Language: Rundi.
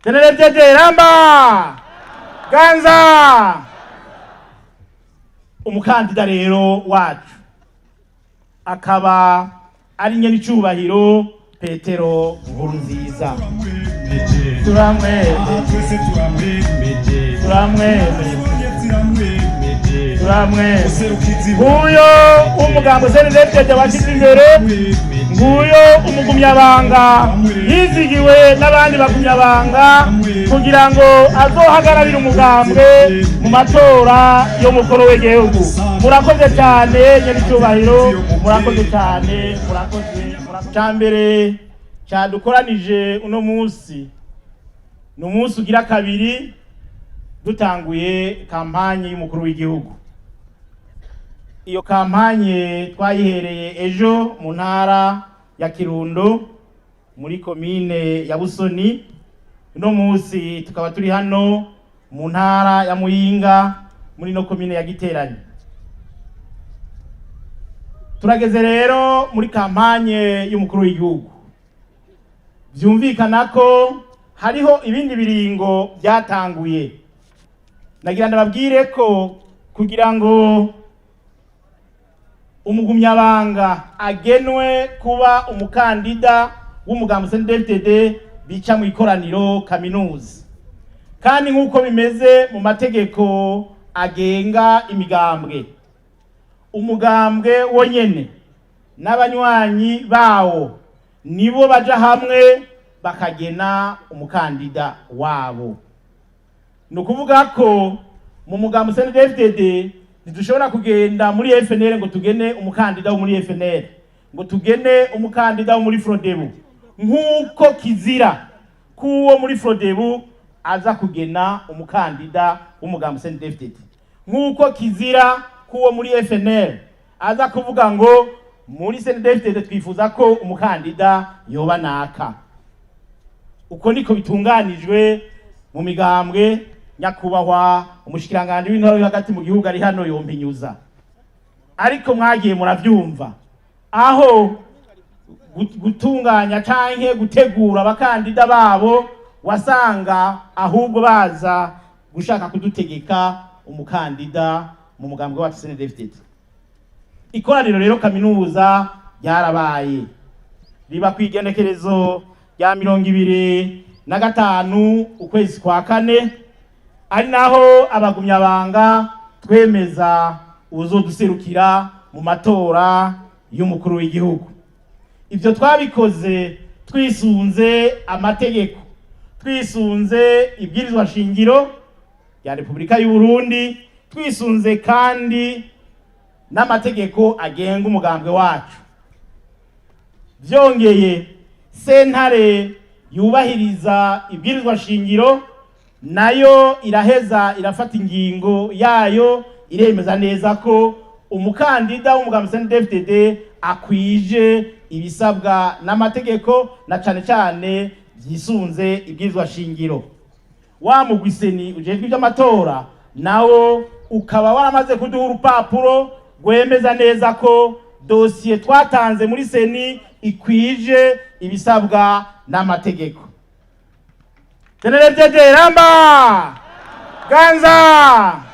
General Ramba Ganza. Umukandida rero wacu akaba ari nyenicubahiro Petero Nkurunziza. Turamwe nguyo umugambo CNDD washize imbere, nguyo umugumyabanga yizigiwe n'abandi bagumyabanga kugira ngo azohagararira umugambwe mu matora yo mukuru w'igihugu. Murakoze cyane nyenicubahiro, murakoze cyane, murakoze. Cyambere cyadukoranije uno munsi ni umunsi ugira kabiri dutanguye kampanye y'umukuru w'igihugu. Iyo kampanye twayihereye ejo mu ntara ya Kirundo muri komine ya Busoni. Uno munsi tukaba turi hano mu ntara ya Muyinga muri no komine ya Giteranyi. Turageze rero muri kampanye y'umukuru w'igihugu. Byumvikana ko hariho ibindi biringo byatanguye. Nagira ndababwire ko kugira ngo umugumyabanga agenwe kuba umukandida w'umugambo CNDD bica mu ikoraniro kaminuza, kandi nk'uko bimeze mu mategeko agenga imigambwe, umugambwe wonyene n'abanywanyi bawo nibo baja hamwe bakagena umukandida wabo. Nukuvuga ko mu mugambo CNDD ntidushobora kugenda muri FNL ngo tugene umukandida wo muri FNL, ngo tugene umukandida wo muri Frodebu, nk'uko kizira kuwo muri Frodebu aza kugena umukandida w'umugambo CNDD, nk'uko kizira kuwo muri FNL aza kuvuga ngo muri CNDD twifuza ko umukandida yoba naka. Uko niko bitunganijwe mu migambwe. Nyakubahwa umushikiranganje w'intara yo hagati mu gihugu ari hano yompinyuza, ariko mwagiye muravyumva aho gutunganya canke gutegura abakandida babo wasanga ahubwo baza gushaka kudutegeka umukandida mu mugambwe wacu CNDD. Ikoraniro rero kaminuza yarabaye riba kwigenekerezo rya 25 ukwezi kwa kane, ari naho abagumyabanga twemeza uzoduserukira mu matora y'umukuru w'igihugu. Ivyo twabikoze twisunze amategeko, twisunze ibwirizwa shingiro ya Republika y'u Burundi, twisunze kandi n'amategeko agenga umugambwe wacu. Vyongeye sentare yubahiriza ibwirizwa shingiro nayo iraheza irafata ingingo yayo iremeza neza ko umukandida w'umugambo CNDD akwije ibisabwa n'amategeko, na cane cane vyisunze ibwirizwa shingiro. Wa mugwiseni ujejwe iby'amatora nawo ukaba waramaze kuduha urupapuro rwemeza neza ko dosiye twatanze muri seni ikwije ibisabwa n'amategeko. General Ramba Ganza.